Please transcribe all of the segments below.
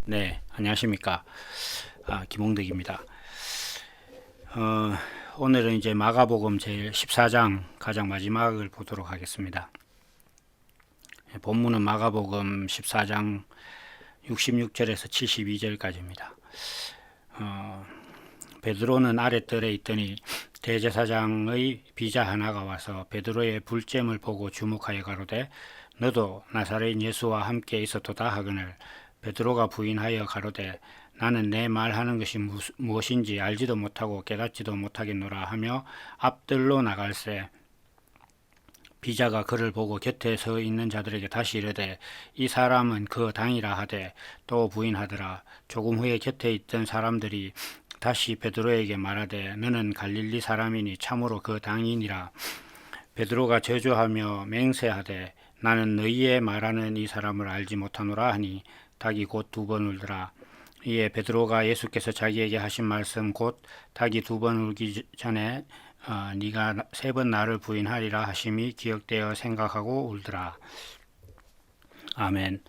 네, 안녕하십니까. 김홍덕입니다. 어, 오늘은 이제 마가복음 제 14장 가장 마지막을 보도록 하겠습니다. 본문은 마가복음 14장 66절에서 72절까지입니다. 베드로는 아랫뜰에 있더니 대제사장의 비자 하나가 와서 베드로의 불잼을 보고 주목하여 가로되 너도 나사렛 예수와 함께 있었도다 하거늘 베드로가 부인하여 가로되 나는 내 말하는 것이 무엇인지 알지도 못하고 깨닫지도 못하겠노라 하며 앞뜰로 나갈새 비자가 그를 보고 곁에 서 있는 자들에게 다시 이르되 이 사람은 그 당이라 하되 또 부인하더라. 조금 후에 곁에 있던 사람들이 다시 베드로에게 말하되 너는 갈릴리 사람이니 참으로 그 당이니라. 베드로가 저주하며 맹세하되 나는 너희의 말하는 이 사람을 알지 못하노라 하니 닭이 곧 두 번 울더라. 이에 베드로가 예수께서 자기에게 하신 말씀 곧 닭이 두 번 울기 전에 네가 세 번 나를 부인하리라 하심이 기억되어 생각하고 울더라. 아멘.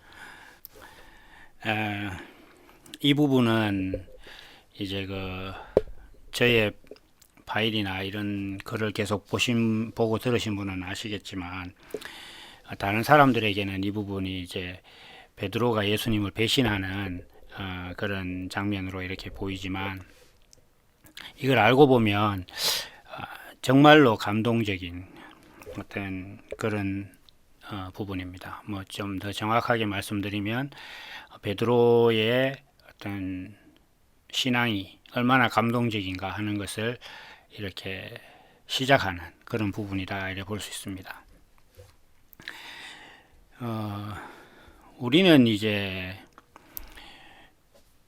이 부분은 이제 저의 파일이나 이런 글을 계속 보고 들으신 분은 아시겠지만 다른 사람들에게는 이 부분이 이제 베드로가 예수님을 배신하는 그런 장면으로 이렇게 보이지만 이걸 알고 보면 정말로 감동적인 어떤 그런 부분입니다. 뭐 좀 더 정확하게 말씀드리면 베드로의 어떤 신앙이 얼마나 감동적인가 하는 것을 이렇게 시작하는 그런 부분이다 이렇게 볼 수 있습니다. 우리는 이제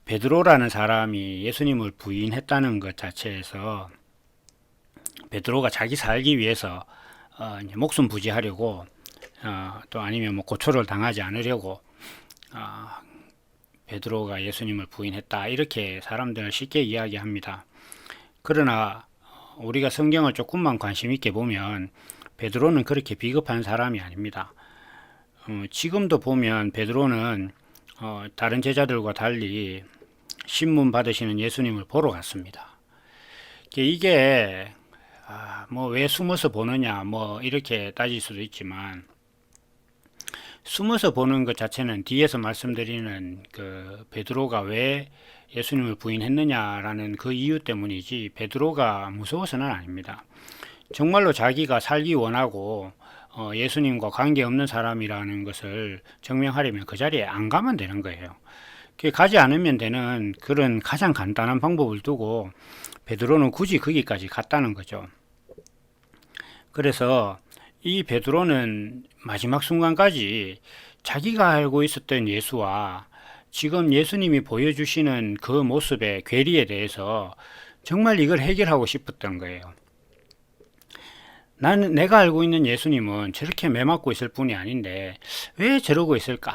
베드로라는 사람이 예수님을 부인했다는 것 자체에서 베드로가 자기 살기 위해서 이제 목숨 부지하려고 또 아니면 뭐 고초를 당하지 않으려고 베드로가 예수님을 부인했다 이렇게 사람들은 쉽게 이야기합니다. 그러나 우리가 성경을 조금만 관심 있게 보면 베드로는 그렇게 비겁한 사람이 아닙니다. 지금도 보면 베드로는 다른 제자들과 달리 신문 받으시는 예수님을 보러 갔습니다. 이게 뭐 왜 숨어서 보느냐 뭐 이렇게 따질 수도 있지만 숨어서 보는 것 자체는 뒤에서 말씀드리는 그 베드로가 왜 예수님을 부인했느냐라는 그 이유 때문이지 베드로가 무서워서는 아닙니다. 정말로 자기가 살기 원하고 예수님과 관계없는 사람이라는 것을 증명하려면 그 자리에 안 가면 되는 거예요. 가지 않으면 되는 그런 가장 간단한 방법을 두고 베드로는 굳이 거기까지 갔다는 거죠. 그래서 이 베드로는 마지막 순간까지 자기가 알고 있었던 예수와 지금 예수님이 보여주시는 그 모습의 괴리에 대해서 정말 이걸 해결하고 싶었던 거예요. 내가 알고 있는 예수님은 저렇게 매맞고 있을 뿐이 아닌데 왜 저러고 있을까?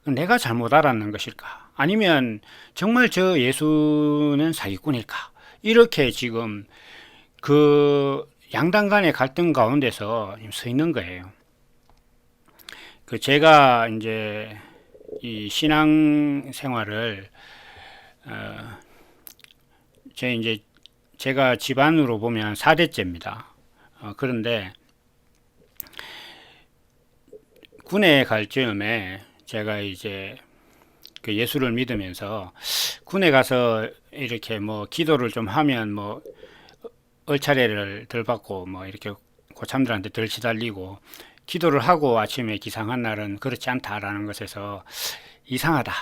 내가 잘못 알았는 것일까? 아니면 정말 저 예수는 사기꾼일까? 이렇게 지금 그 양당 간의 갈등 가운데서 서 있는 거예요. 제가 이제 이 신앙 생활을 제가 집안으로 보면 4대째입니다. 그런데 군에 갈 즈음에 제가 이제 그 예수를 믿으면서 군에 가서 이렇게 뭐 기도를 좀 하면 뭐 얼차례를 덜 받고 뭐 이렇게 고참들한테 덜 시달리고 기도를 하고 아침에 기상한 날은 그렇지 않다라는 것에서 이상하다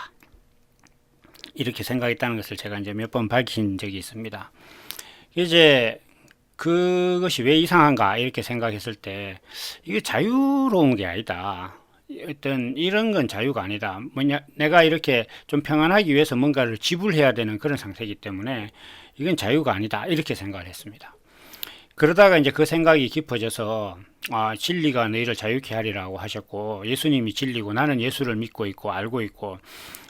이렇게 생각했다는 것을 제가 이제 몇 번 밝힌 적이 있습니다. 이제 그것이 왜 이상한가 이렇게 생각했을 때 이게 자유로운 게 아니다. 어떤 이런 건 자유가 아니다. 뭐냐, 내가 이렇게 좀 평안하기 위해서 뭔가를 지불해야 되는 그런 상태이기 때문에 이건 자유가 아니다. 이렇게 생각을 했습니다. 그러다가 이제 그 생각이 깊어져서 진리가 너희를 자유케 하리라고 하셨고 예수님이 진리고 나는 예수를 믿고 있고 알고 있고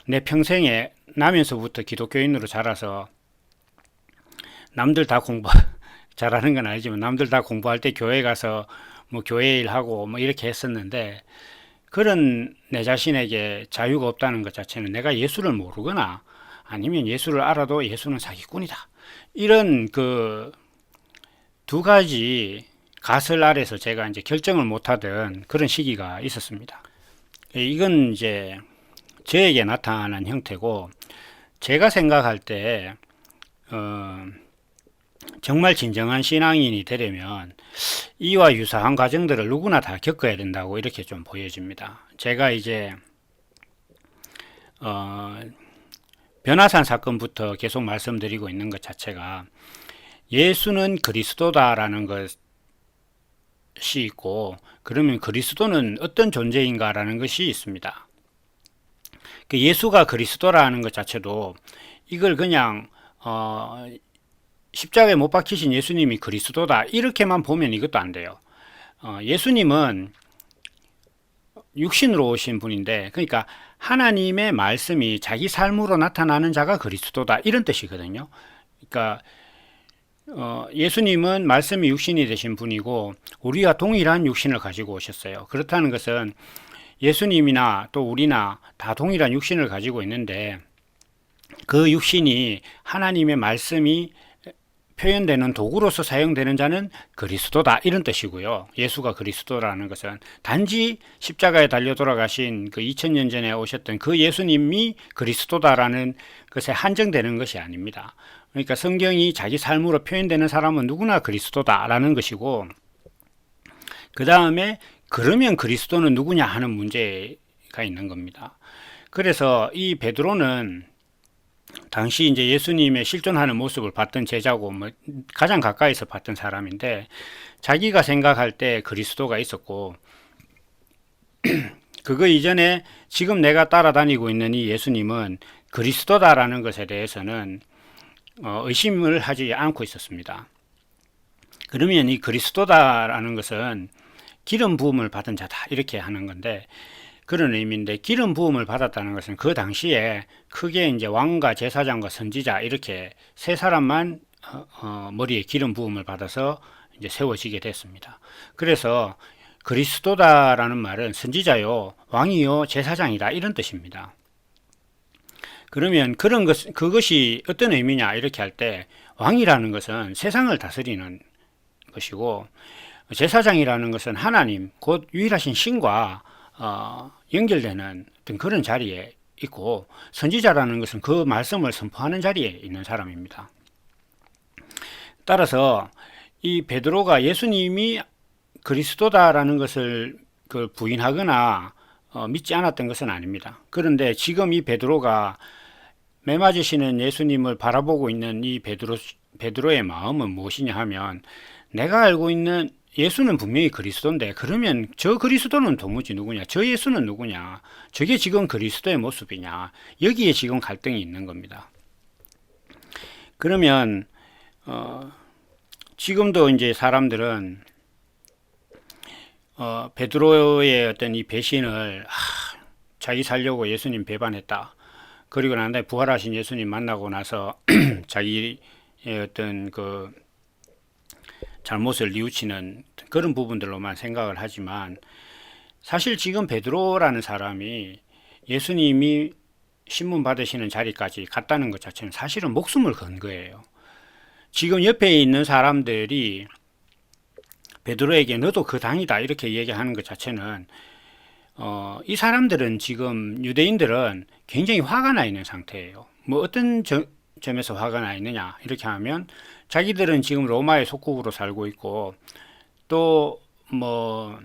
내 평생에 나면서부터 기독교인으로 자라서 남들 다 잘하는 건 아니지만 남들 다 공부할 때 교회 가서 뭐 교회 일하고 뭐 이렇게 했었는데 그런 내 자신에게 자유가 없다는 것 자체는 내가 예수를 모르거나 아니면 예수를 알아도 예수는 사기꾼이다. 이런 그 두 가지 가설 아래서 제가 이제 결정을 못하던 그런 시기가 있었습니다. 이건 이제 저에게 나타난 형태고, 제가 생각할 때 정말 진정한 신앙인이 되려면 이와 유사한 과정들을 누구나 다 겪어야 된다고 이렇게 좀 보여집니다. 제가 이제 변화산 사건부터 계속 말씀드리고 있는 것 자체가 예수는 그리스도다라는 것이 있고, 그러면 그리스도는 어떤 존재인가라는 것이 있습니다. 예수가 그리스도라는 것 자체도 이걸 그냥 십자가에 못 박히신 예수님이 그리스도다 이렇게만 보면 이것도 안 돼요. 예수님은 육신으로 오신 분인데, 그러니까 하나님의 말씀이 자기 삶으로 나타나는 자가 그리스도다 이런 뜻이거든요. 그러니까 예수님은 말씀이 육신이 되신 분이고 우리와 동일한 육신을 가지고 오셨어요. 그렇다는 것은 예수님이나 또 우리나 다 동일한 육신을 가지고 있는데, 그 육신이 하나님의 말씀이 표현되는 도구로서 사용되는 자는 그리스도다 이런 뜻이고요. 예수가 그리스도라는 것은 단지 십자가에 달려 돌아가신 그 2000년 전에 오셨던 그 예수님이 그리스도다라는 것에 한정되는 것이 아닙니다. 그러니까 성경이 자기 삶으로 표현되는 사람은 누구나 그리스도다라는 것이고, 그 다음에 그러면 그리스도는 누구냐 하는 문제가 있는 겁니다. 그래서 이 베드로는 당시 이제 예수님의 실존하는 모습을 봤던 제자고 뭐 가장 가까이서 봤던 사람인데, 자기가 생각할 때 그리스도가 있었고 그거 이전에 지금 내가 따라다니고 있는 이 예수님은 그리스도다라는 것에 대해서는 의심을 하지 않고 있었습니다. 그러면 이 그리스도다라는 것은 기름 부음을 받은 자다 이렇게 하는 건데, 그런 의미인데, 기름 부음을 받았다는 것은 그 당시에 크게 이제 왕과 제사장과 선지자 이렇게 세 사람만 머리에 기름 부음을 받아서 이제 세워지게 됐습니다. 그래서 그리스도다라는 말은 선지자요, 왕이요, 제사장이다 이런 뜻입니다. 그러면 그것이 어떤 의미냐 이렇게 할 때, 왕이라는 것은 세상을 다스리는 것이고, 제사장이라는 것은 하나님 곧 유일하신 신과 연결되는 어떤 그런 자리에 있고, 선지자라는 것은 그 말씀을 선포하는 자리에 있는 사람입니다. 따라서 이 베드로가 예수님이 그리스도다라는 것을 부인하거나 믿지 않았던 것은 아닙니다. 그런데 지금 이 베드로가 매 맞으시는 예수님을 바라보고 있는 이 베드로의 마음은 무엇이냐 하면, 내가 알고 있는 예수는 분명히 그리스도인데 그러면 저 그리스도는 도무지 누구냐, 저 예수는 누구냐, 저게 지금 그리스도의 모습이냐, 여기에 지금 갈등이 있는 겁니다. 그러면 지금도 이제 사람들은 베드로의 어떤 이 배신을 자기 살려고 예수님 배반했다, 그리고 난 다음에 부활하신 예수님 만나고 나서 자기의 어떤 그 잘못을 뉘우치는 그런 부분들로만 생각을 하지만, 사실 지금 베드로라는 사람이 예수님이 신문 받으시는 자리까지 갔다는 것 자체는 사실은 목숨을 건 거예요. 지금 옆에 있는 사람들이 베드로에게 너도 그 당이다 이렇게 얘기하는 것 자체는 이 사람들은 지금 유대인들은 굉장히 화가 나 있는 상태예요. 뭐 어떤 점에서 화가 나 있느냐 이렇게 하면, 자기들은 지금 로마의 속국으로 살고 있고, 또 뭐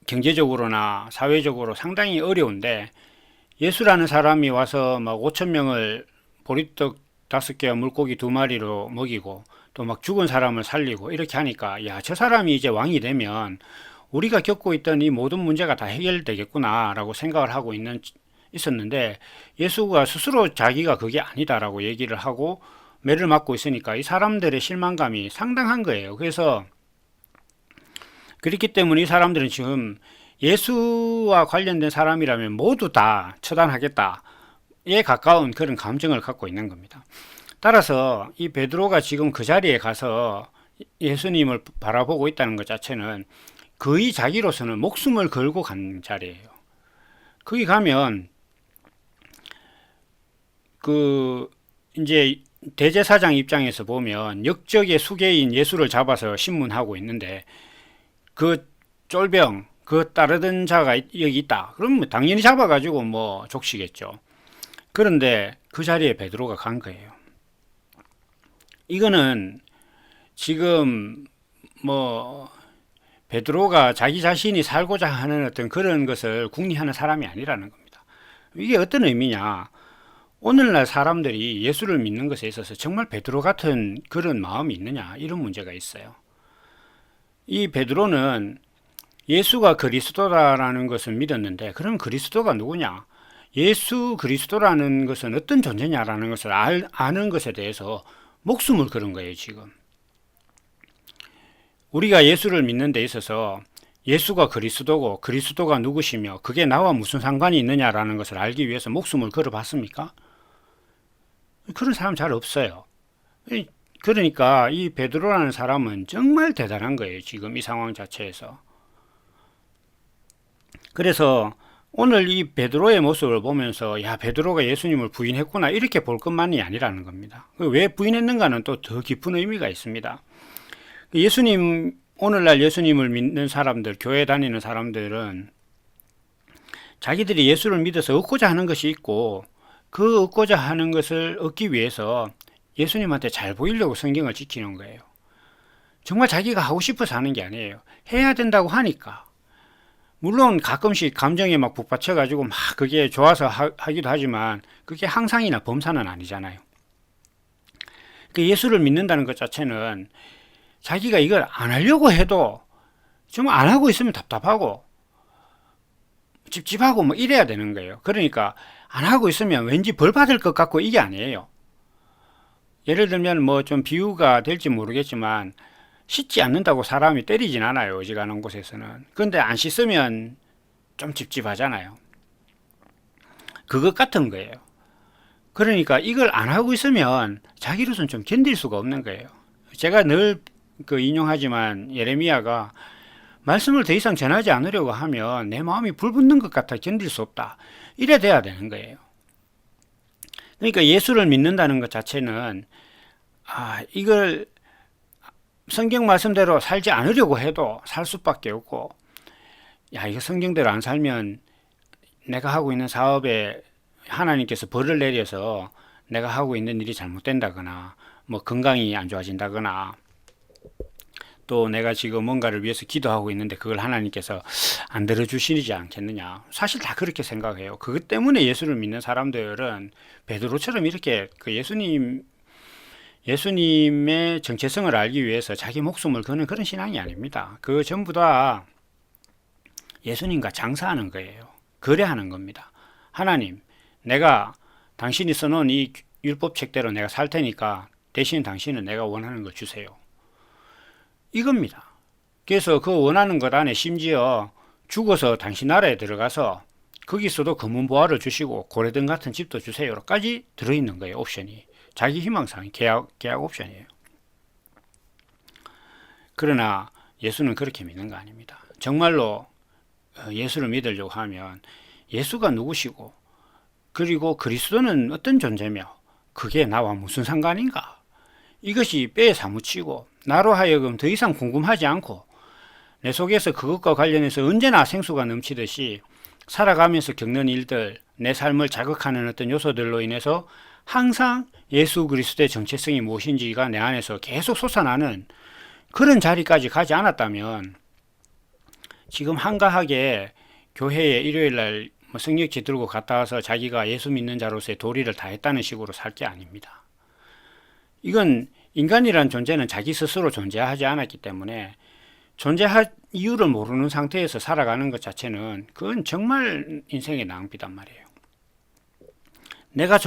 경제적으로나 사회적으로 상당히 어려운데, 예수라는 사람이 와서 막 5천 명을 보리떡 5개와 물고기 2마리로 먹이고, 또 막 죽은 사람을 살리고 이렇게 하니까, 야, 저 사람이 이제 왕이 되면 우리가 겪고 있던 이 모든 문제가 다 해결되겠구나 라고 생각을 하고 있었는데, 예수가 스스로 자기가 그게 아니다라고 얘기를 하고 매를 맞고 있으니까 이 사람들의 실망감이 상당한 거예요. 그래서 그렇기 때문에 이 사람들은 지금 예수와 관련된 사람이라면 모두 다 처단하겠다에 가까운 그런 감정을 갖고 있는 겁니다. 따라서 이 베드로가 지금 그 자리에 가서 예수님을 바라보고 있다는 것 자체는 거의 자기로서는 목숨을 걸고 간 자리예요. 거기 가면 그 이제 대제사장 입장에서 보면 역적의 수괴인 예수를 잡아서 신문하고 있는데 그 쫄병 그 따르던 자가 여기 있다. 그러면 당연히 잡아가지고 뭐 족시겠죠. 그런데 그 자리에 베드로가 간 거예요. 이거는 지금 뭐 베드로가 자기 자신이 살고자 하는 어떤 그런 것을 궁리하는 사람이 아니라는 겁니다. 이게 어떤 의미냐? 오늘날 사람들이 예수를 믿는 것에 있어서 정말 베드로 같은 그런 마음이 있느냐? 이런 문제가 있어요. 이 베드로는 예수가 그리스도라는 것을 믿었는데, 그럼 그리스도가 누구냐? 예수 그리스도라는 것은 어떤 존재냐라는 것을 아는 것에 대해서 목숨을 걸은 거예요, 지금. 우리가 예수를 믿는 데 있어서 예수가 그리스도고 그리스도가 누구시며 그게 나와 무슨 상관이 있느냐라는 것을 알기 위해서 목숨을 걸어봤습니까? 그런 사람 잘 없어요. 그러니까 이 베드로라는 사람은 정말 대단한 거예요, 지금 이 상황 자체에서. 그래서 오늘 이 베드로의 모습을 보면서 야, 베드로가 예수님을 부인했구나 이렇게 볼 것만이 아니라는 겁니다. 왜 부인했는가는 또 더 깊은 의미가 있습니다. 예수님, 오늘날 예수님을 믿는 사람들, 교회 다니는 사람들은 자기들이 예수를 믿어서 얻고자 하는 것이 있고 그 얻고자 하는 것을 얻기 위해서 예수님한테 잘 보이려고 성경을 지키는 거예요. 정말 자기가 하고 싶어서 하는 게 아니에요. 해야 된다고 하니까. 물론 가끔씩 감정에 막 북받쳐가지고 막 그게 좋아서 하기도 하지만 그게 항상이나 범사는 아니잖아요. 예수를 믿는다는 것 자체는 자기가 이걸 안 하려고 해도 정말 안 하고 있으면 답답하고 찝찝하고 뭐 이래야 되는 거예요. 그러니까 안 하고 있으면 왠지 벌 받을 것 같고 이게 아니에요. 예를 들면 뭐 좀 비유가 될지 모르겠지만 씻지 않는다고 사람이 때리진 않아요, 어지간한 곳에서는. 그런데 안 씻으면 좀 찝찝하잖아요. 그것 같은 거예요. 그러니까 이걸 안 하고 있으면 자기로서는 좀 견딜 수가 없는 거예요. 제가 늘 인용하지만 예레미야가 말씀을 더 이상 전하지 않으려고 하면 내 마음이 불붙는 것 같아 견딜 수 없다. 이래 돼야 되는 거예요. 그러니까 예수를 믿는다는 것 자체는 이걸 성경 말씀대로 살지 않으려고 해도 살 수밖에 없고, 야, 이거 성경대로 안 살면 내가 하고 있는 사업에 하나님께서 벌을 내려서 내가 하고 있는 일이 잘못된다거나 뭐 건강이 안 좋아진다거나 또 내가 지금 뭔가를 위해서 기도하고 있는데 그걸 하나님께서 안 들어주시지 않겠느냐. 사실 다 그렇게 생각해요. 그것 때문에 예수를 믿는 사람들은 베드로처럼 이렇게 예수님의 정체성을 알기 위해서 자기 목숨을 거는 그런 신앙이 아닙니다. 그 전부 다 예수님과 장사하는 거예요. 거래하는 겁니다. 하나님, 내가 당신이 써놓은 이 율법책대로 내가 살 테니까 대신 당신은 내가 원하는 거 주세요. 이겁니다. 그래서 그 원하는 것 안에 심지어 죽어서 당신 나라에 들어가서 거기서도 검은 보화를 주시고 고래등 같은 집도 주세요까지 들어있는 거예요. 옵션이. 자기 희망상 계약 옵션이에요. 그러나 예수는 그렇게 믿는 거 아닙니다. 정말로 예수를 믿으려고 하면 예수가 누구시고 그리고 그리스도는 어떤 존재며 그게 나와 무슨 상관인가? 이것이 뼈에 사무치고 나로 하여금 더 이상 궁금하지 않고 내 속에서 그것과 관련해서 언제나 생수가 넘치듯이 살아가면서 겪는 일들, 내 삶을 자극하는 어떤 요소들로 인해서 항상 예수 그리스도의 정체성이 무엇인지가 내 안에서 계속 솟아나는 그런 자리까지 가지 않았다면 지금 한가하게 교회에 일요일날 성경책 들고 갔다 와서 자기가 예수 믿는 자로서의 도리를 다 했다는 식으로 살 게 아닙니다. 이건 인간이란 존재는 자기 스스로 존재하지 않았기 때문에 존재할 이유를 모르는 상태에서 살아가는 것 자체는 그건 정말 인생의 낭비단 말이에요. 내가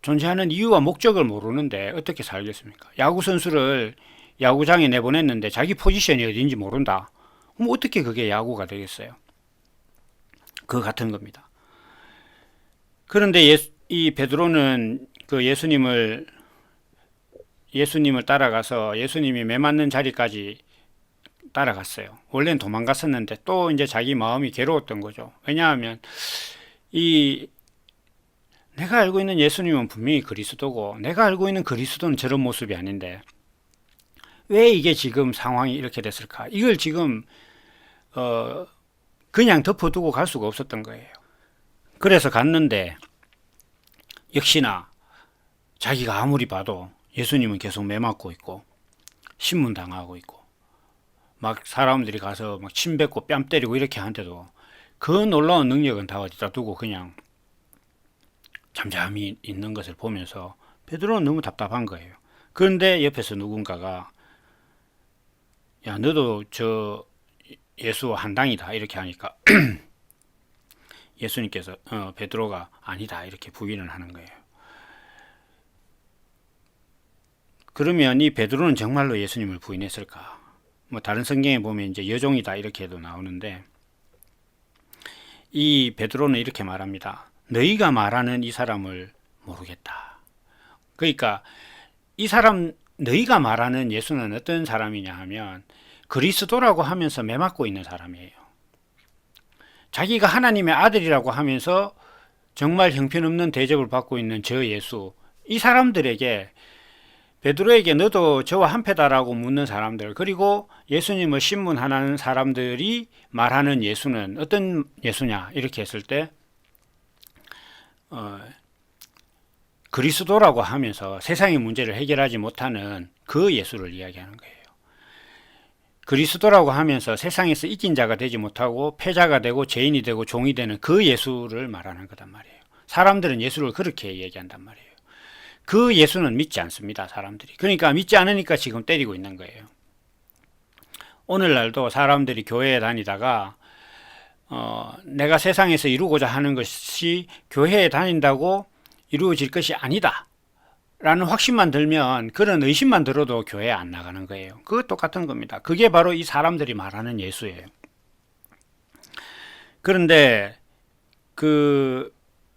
존재하는 이유와 목적을 모르는데 어떻게 살겠습니까? 야구 선수를 야구장에 내보냈는데 자기 포지션이 어딘지 모른다. 그럼 어떻게 그게 야구가 되겠어요? 그거 같은 겁니다. 그런데 이 베드로는 그 예수님을 예수님을 따라가서 예수님이 매 맞는 자리까지 따라갔어요. 원래는 도망갔었는데 또 이제 자기 마음이 괴로웠던 거죠. 왜냐하면 이 내가 알고 있는 예수님은 분명히 그리스도고 내가 알고 있는 그리스도는 저런 모습이 아닌데 왜 이게 지금 상황이 이렇게 됐을까? 이걸 지금 그냥 덮어두고 갈 수가 없었던 거예요. 그래서 갔는데 역시나 자기가 아무리 봐도 예수님은 계속 매맞고 있고 신문당하고 있고 막 사람들이 가서 막 침 뱉고 뺨 때리고 이렇게 하는데도 그 놀라운 능력은 다 어디다 두고 그냥 잠잠히 있는 것을 보면서 베드로는 너무 답답한 거예요. 그런데 옆에서 누군가가 야 너도 저 예수 한당이다 이렇게 하니까 예수님께서 베드로가 아니다 이렇게 부인을 하는 거예요. 그러면 이 베드로는 정말로 예수님을 부인했을까? 뭐 다른 성경에 보면 이제 여종이다 이렇게도 나오는데 이 베드로는 이렇게 말합니다. 너희가 말하는 이 사람을 모르겠다. 그러니까 이 사람 너희가 말하는 예수는 어떤 사람이냐 하면 그리스도라고 하면서 매맞고 있는 사람이에요. 자기가 하나님의 아들이라고 하면서 정말 형편없는 대접을 받고 있는 저 예수, 이 사람들에게 베드로에게 너도 저와 한패다라고 묻는 사람들, 그리고 예수님을 신문하는 사람들이 말하는 예수는 어떤 예수냐 이렇게 했을 때 그리스도라고 하면서 세상의 문제를 해결하지 못하는 그 예수를 이야기하는 거예요. 그리스도라고 하면서 세상에서 이긴 자가 되지 못하고 패자가 되고 죄인이 되고 종이 되는 그 예수를 말하는 거단 말이에요. 사람들은 예수를 그렇게 얘기한단 말이에요. 그 예수는 믿지 않습니다, 사람들이. 그러니까 믿지 않으니까 지금 때리고 있는 거예요. 오늘날도 사람들이 교회에 다니다가 내가 세상에서 이루고자 하는 것이 교회에 다닌다고 이루어질 것이 아니다 라는 확신만 들면, 그런 의심만 들어도 교회에 안 나가는 거예요. 그거 똑같은 겁니다. 그게 바로 이 사람들이 말하는 예수예요. 그런데 그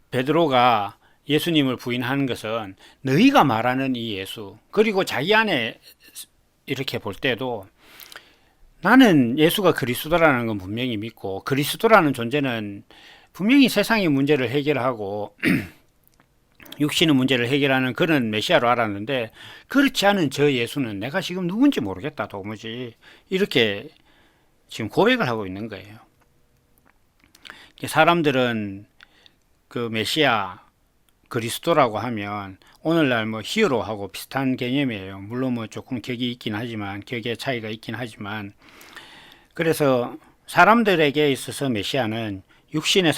베드로가 예수님을 부인하는 것은 너희가 말하는 이 예수, 그리고 자기 안에 이렇게 볼 때도 나는 예수가 그리스도라는 건 분명히 믿고 그리스도라는 존재는 분명히 세상의 문제를 해결하고 육신의 문제를 해결하는 그런 메시아로 알았는데, 그렇지 않은 저 예수는 내가 지금 누군지 모르겠다 도무지, 이렇게 지금 고백을 하고 있는 거예요. 사람들은 그 메시아 그리스도라고 하면 오늘날 뭐 히어로하고 비슷한 개념이에요. 물론 뭐 조금 격이 있긴 하지만, 격의 차이가 있긴 하지만, 그래서 사람들에게 있어서 메시아는 육신의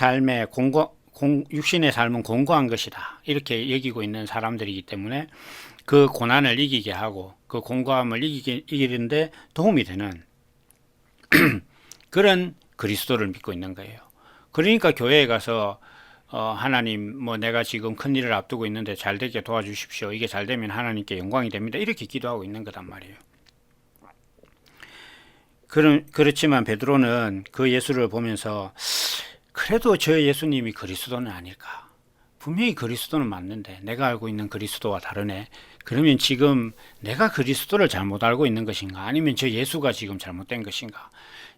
삶은 공고한 것이다 이렇게 여기고 있는 사람들이기 때문에 그 고난을 이기게 하고 그 공고함을 이기는데 도움이 되는 그런 그리스도를 믿고 있는 거예요. 그러니까 교회에 가서 하나님 뭐 내가 지금 큰 일을 앞두고 있는데 잘 되게 도와주십시오, 이게 잘 되면 하나님께 영광이 됩니다, 이렇게 기도하고 있는 거단 말이에요. 그렇지만 베드로는 그 예수를 보면서 그래도 저 예수님이 그리스도는 아닐까, 분명히 그리스도는 맞는데 내가 알고 있는 그리스도와 다르네, 그러면 지금 내가 그리스도를 잘못 알고 있는 것인가, 아니면 저 예수가 지금 잘못된 것인가,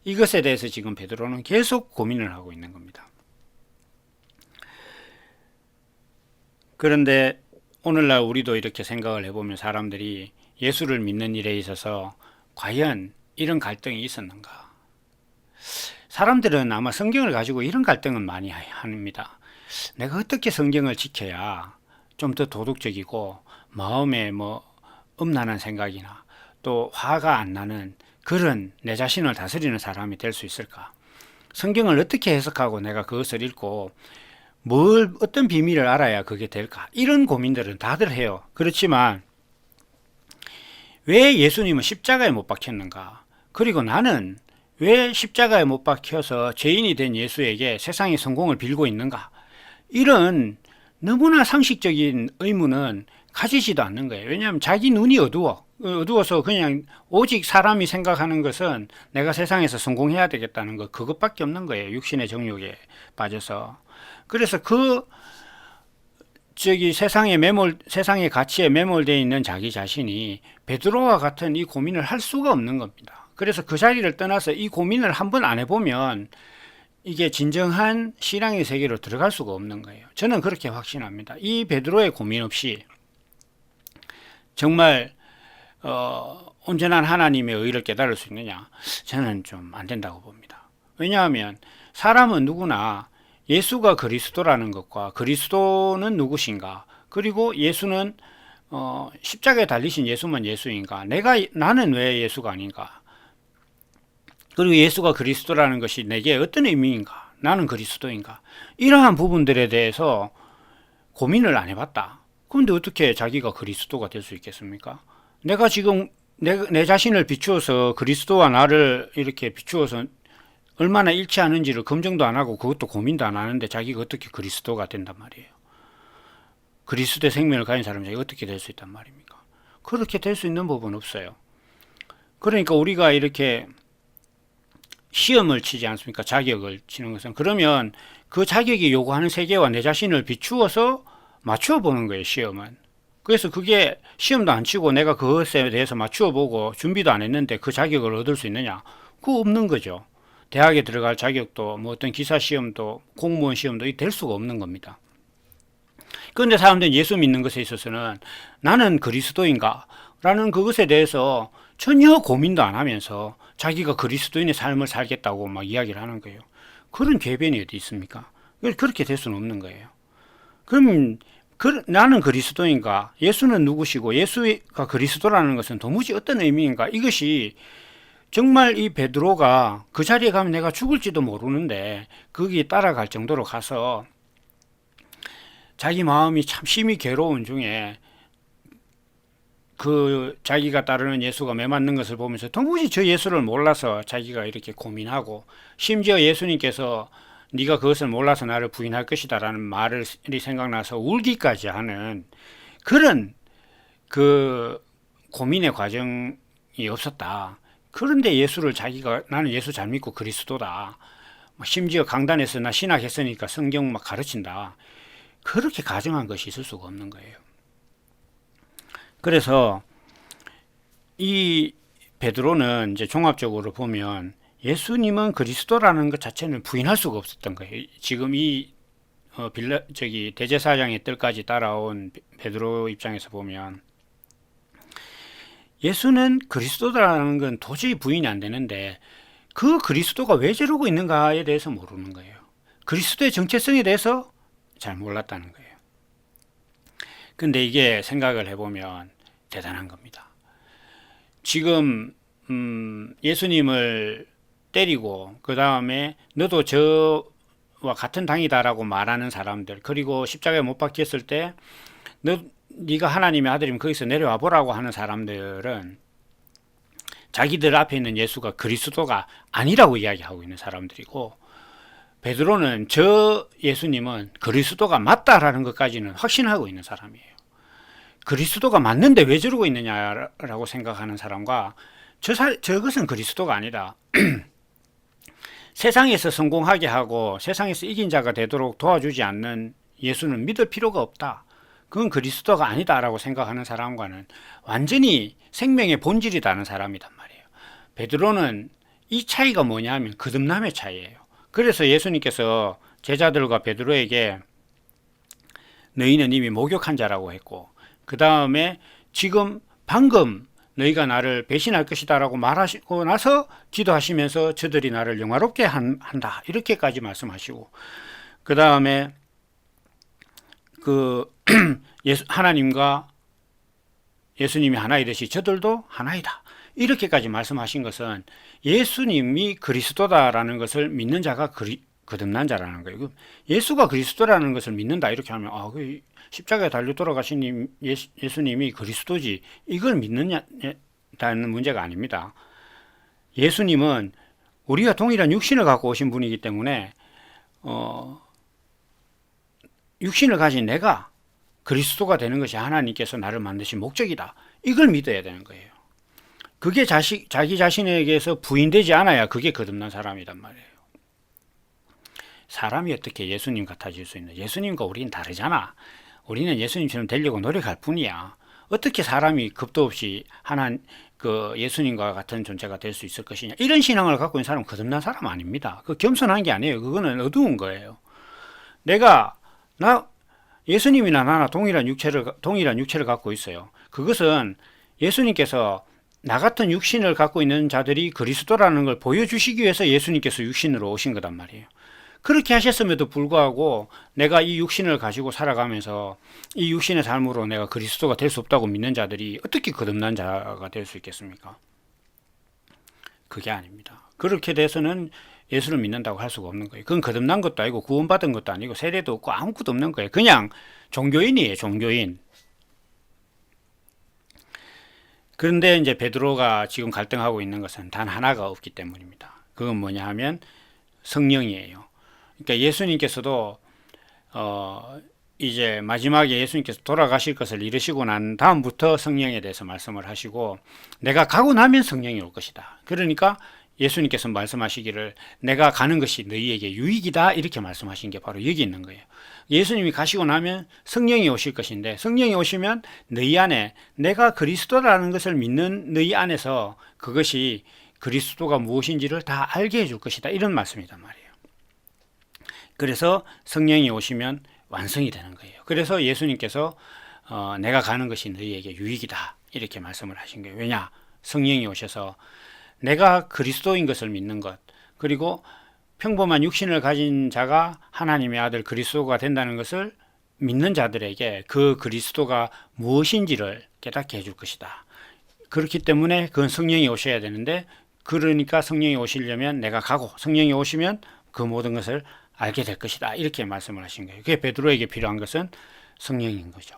이것에 대해서 지금 베드로는 계속 고민을 하고 있는 겁니다. 그런데 오늘날 우리도 이렇게 생각을 해보면 사람들이 예수를 믿는 일에 있어서 과연 이런 갈등이 있었는가? 사람들은 아마 성경을 가지고 이런 갈등은 많이 합니다. 내가 어떻게 성경을 지켜야 좀 더 도덕적이고 마음에 뭐 음란한 생각이나 또 화가 안 나는 그런 내 자신을 다스리는 사람이 될 수 있을까? 성경을 어떻게 해석하고 내가 그것을 읽고 어떤 비밀을 알아야 그게 될까? 이런 고민들은 다들 해요. 그렇지만 왜 예수님은 십자가에 못 박혔는가? 그리고 나는 왜 십자가에 못 박혀서 죄인이 된 예수에게 세상의 성공을 빌고 있는가? 이런 너무나 상식적인 의문은 가지지도 않는 거예요. 왜냐하면 자기 눈이 어두워서 그냥 오직 사람이 생각하는 것은 내가 세상에서 성공해야 되겠다는 것, 그것밖에 없는 거예요. 육신의 정욕에 빠져서. 그래서 그 저기 세상의 가치에 매몰되어 있는 자기 자신이 베드로와 같은 이 고민을 할 수가 없는 겁니다. 그래서 그 자리를 떠나서 이 고민을 한번 안 해보면 이게 진정한 신앙의 세계로 들어갈 수가 없는 거예요. 저는 그렇게 확신합니다. 이 베드로의 고민 없이 정말 온전한 하나님의 의를 깨달을 수 있느냐? 저는 좀 안 된다고 봅니다. 왜냐하면 사람은 누구나 예수가 그리스도라는 것과 그리스도는 누구신가? 그리고 예수는 십자가에 달리신 예수만 예수인가? 나는 왜 예수가 아닌가? 그리고 예수가 그리스도라는 것이 내게 어떤 의미인가? 나는 그리스도인가? 이러한 부분들에 대해서 고민을 안 해봤다. 그런데 어떻게 자기가 그리스도가 될 수 있겠습니까? 내가 지금 내 자신을 비추어서 그리스도와 나를 이렇게 비추어서 얼마나 일치하는지를 검증도 안 하고 그것도 고민도 안 하는데 자기가 어떻게 그리스도가 된단 말이에요. 그리스도의 생명을 가진 사람이 어떻게 될 수 있단 말입니까? 그렇게 될 수 있는 법은 없어요. 그러니까 우리가 이렇게 시험을 치지 않습니까? 자격을 치는 것은. 그러면 그 자격이 요구하는 세계와 내 자신을 비추어서 맞추어 보는 거예요, 시험은. 그래서 그게 시험도 안 치고 내가 그것에 대해서 맞추어 보고 준비도 안 했는데 그 자격을 얻을 수 있느냐? 그거 없는 거죠. 대학에 들어갈 자격도 뭐 어떤 기사 시험도 공무원 시험도 될 수가 없는 겁니다. 그런데 사람들은 예수 믿는 것에 있어서는 나는 그리스도인가? 라는 그것에 대해서 전혀 고민도 안 하면서 자기가 그리스도인의 삶을 살겠다고 막 이야기를 하는 거예요. 그런 궤변이 어디 있습니까? 그렇게 될 수는 없는 거예요. 그럼 나는 그리스도인가? 예수는 누구시고 예수가 그리스도라는 것은 도무지 어떤 의미인가? 이것이 정말 이 베드로가 그 자리에 가면 내가 죽을지도 모르는데 거기에 따라갈 정도로 가서 자기 마음이 참 심히 괴로운 중에 그 자기가 따르는 예수가 매맞는 것을 보면서 도무지 저 예수를 몰라서 자기가 이렇게 고민하고 심지어 예수님께서 네가 그것을 몰라서 나를 부인할 것이다 라는 말이 생각나서 울기까지 하는 그런 그 고민의 과정이 없었다. 그런데 나는 예수 잘 믿고 그리스도다. 심지어 강단에서 나 신학했으니까 성경 막 가르친다. 그렇게 가정한 것이 있을 수가 없는 거예요. 그래서 이 베드로는 이제 종합적으로 보면 예수님은 그리스도라는 것 자체는 부인할 수가 없었던 거예요. 지금 이 대제사장의 뜰까지 따라온 베드로 입장에서 보면 예수는 그리스도라는 건 도저히 부인이 안 되는데 그 그리스도가 왜 저러고 있는가에 대해서 모르는 거예요. 그리스도의 정체성에 대해서 잘 몰랐다는 거예요. 근데 이게 생각을 해보면 대단한 겁니다. 지금 예수님을 때리고 그 다음에 너도 저와 같은 당이다라고 말하는 사람들, 그리고 십자가에 못 박혔을 때 네가 하나님의 아들이면 거기서 내려와 보라고 하는 사람들은 자기들 앞에 있는 예수가 그리스도가 아니라고 이야기하고 있는 사람들이고, 베드로는 저 예수님은 그리스도가 맞다라는 것까지는 확신하고 있는 사람이에요. 그리스도가 맞는데 왜 저러고 있느냐라고 생각하는 사람과 저것은 그리스도가 아니다. 세상에서 성공하게 하고 세상에서 이긴 자가 되도록 도와주지 않는 예수는 믿을 필요가 없다. 그건 그리스도가 아니다라고 생각하는 사람과는 완전히 생명의 본질이 다른 사람이단 말이에요. 베드로는 이 차이가 뭐냐 하면 거듭남의 차이예요. 그래서 예수님께서 제자들과 베드로에게 너희는 이미 목욕한 자라고 했고, 그 다음에 지금 방금 너희가 나를 배신할 것이다 라고 말하시고 나서 기도하시면서 저들이 나를 영화롭게 한다 이렇게까지 말씀하시고, 그 다음에 하나님과 예수님이 하나이듯이 저들도 하나이다 이렇게까지 말씀하신 것은 예수님이 그리스도다라는 것을 믿는 자가 거듭난 자라는 거예요. 예수가 그리스도라는 것을 믿는다 이렇게 하면 십자가에 달려 돌아가신 예수님이 그리스도지 이걸 믿느냐는 문제가 아닙니다. 예수님은 우리가 동일한 육신을 갖고 오신 분이기 때문에 육신을 가진 내가 그리스도가 되는 것이 하나님께서 나를 만드신 목적이다. 이걸 믿어야 되는 거예요. 그게 자기 자신에게서 부인되지 않아야 그게 거듭난 사람이란 말이에요. 사람이 어떻게 예수님 같아질 수 있나? 예수님과 우리는 다르잖아. 우리는 예수님처럼 되려고 노력할 뿐이야. 어떻게 사람이 겁도 없이 예수님과 같은 존재가 될 수 있을 것이냐. 이런 신앙을 갖고 있는 사람은 거듭난 사람 아닙니다. 그 겸손한 게 아니에요. 그거는 어두운 거예요. 예수님이나 나나 동일한 육체를 갖고 있어요. 그것은 예수님께서 나 같은 육신을 갖고 있는 자들이 그리스도라는 걸 보여주시기 위해서 예수님께서 육신으로 오신 거단 말이에요. 그렇게 하셨음에도 불구하고 내가 이 육신을 가지고 살아가면서 이 육신의 삶으로 내가 그리스도가 될 수 없다고 믿는 자들이 어떻게 거듭난 자가 될 수 있겠습니까? 그게 아닙니다. 그렇게 돼서는 예수를 믿는다고 할 수가 없는 거예요. 그건 거듭난 것도 아니고 구원받은 것도 아니고 세례도 없고 아무것도 없는 거예요. 그냥 종교인이에요, 종교인. 그런데 이제 베드로가 지금 갈등하고 있는 것은 단 하나가 없기 때문입니다. 그건 뭐냐 하면 성령이에요. 그러니까 예수님께서도 이제 마지막에 예수님께서 돌아가실 것을 이루시고 난 다음부터 성령에 대해서 말씀을 하시고 내가 가고 나면 성령이 올 것이다. 그러니까 예수님께서 말씀하시기를 내가 가는 것이 너희에게 유익이다 이렇게 말씀하신 게 바로 여기 있는 거예요. 예수님이 가시고 나면 성령이 오실 것인데 성령이 오시면 너희 안에 내가 그리스도라는 것을 믿는 너희 안에서 그것이 그리스도가 무엇인지를 다 알게 해줄 것이다 이런 말씀이란 말이에요. 그래서 성령이 오시면 완성이 되는 거예요. 그래서 예수님께서 내가 가는 것이 너희에게 유익이다 이렇게 말씀을 하신 거예요. 왜냐? 성령이 오셔서 내가 그리스도인 것을 믿는 것, 그리고 평범한 육신을 가진 자가 하나님의 아들 그리스도가 된다는 것을 믿는 자들에게 그 그리스도가 무엇인지를 깨닫게 해줄 것이다. 그렇기 때문에 그건 성령이 오셔야 되는데, 그러니까 성령이 오시려면 내가 가고 성령이 오시면 그 모든 것을 알게 될 것이다 이렇게 말씀을 하신 거예요. 그게 베드로에게 필요한 것은 성령인 거죠.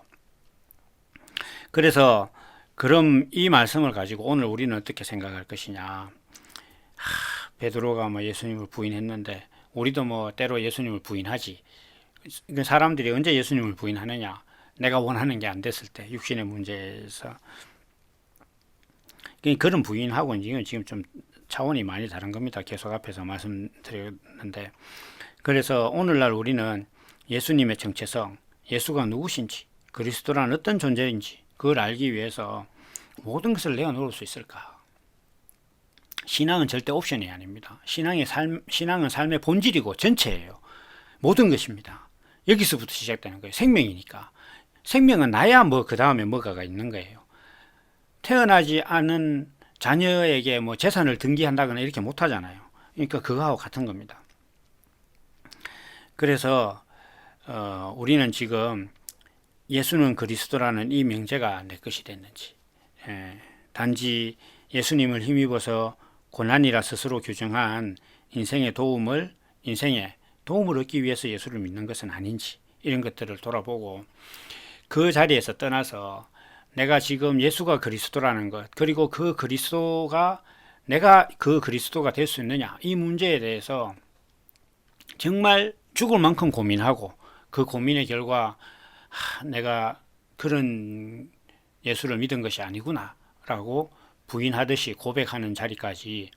그래서 그럼 이 말씀을 가지고 오늘 우리는 어떻게 생각할 것이냐. 베드로가 뭐 예수님을 부인했는데 우리도 뭐 때로 예수님을 부인하지. 사람들이 언제 예수님을 부인하느냐. 내가 원하는 게 안 됐을 때, 육신의 문제에서. 그런 부인하고는 지금 좀 차원이 많이 다른 겁니다. 계속 앞에서 말씀드렸는데. 그래서 오늘날 우리는 예수님의 정체성, 예수가 누구신지, 그리스도란 어떤 존재인지 그걸 알기 위해서 모든 것을 내어놓을 수 있을까? 신앙은 절대 옵션이 아닙니다. 신앙은 삶의 본질이고 전체예요. 모든 것입니다. 여기서부터 시작되는 거예요. 생명이니까. 생명은 나야 뭐 그 다음에 뭐가가 있는 거예요. 태어나지 않은 자녀에게 뭐 재산을 등기한다거나 이렇게 못 하잖아요. 그러니까 그거하고 같은 겁니다. 그래서 우리는 지금 예수는 그리스도라는 이 명제가 내 것이 됐는지, 단지 예수님을 힘입어서 고난이라 스스로 규정한 인생의 도움을 얻기 위해서 예수를 믿는 것은 아닌지, 이런 것들을 돌아보고 그 자리에서 떠나서 내가 지금 예수가 그리스도라는 것, 그리고 그 그리스도가 내가 그 그리스도가 될 수 있느냐, 이 문제에 대해서 정말 죽을 만큼 고민하고 그 고민의 결과 내가 그런 예수를 믿은 것이 아니구나 라고 부인하듯이 고백하는 자리까지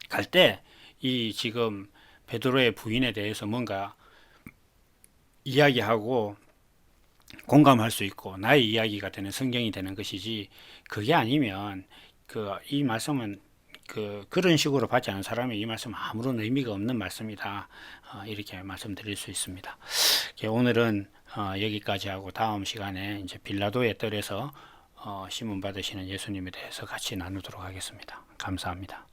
갈 때 이 지금 베드로의 부인에 대해서 뭔가 이야기하고 공감할 수 있고 나의 이야기가 되는 성경이 되는 것이지, 그게 아니면 이 말씀은 그런 식으로 받지 않은 사람의 이 말씀은 아무런 의미가 없는 말씀이다, 이렇게 말씀드릴 수 있습니다. 오늘은 여기까지 하고 다음 시간에 이제 빌라도의 뜰에서 시문 받으시는 예수님에 대해서 같이 나누도록 하겠습니다. 감사합니다.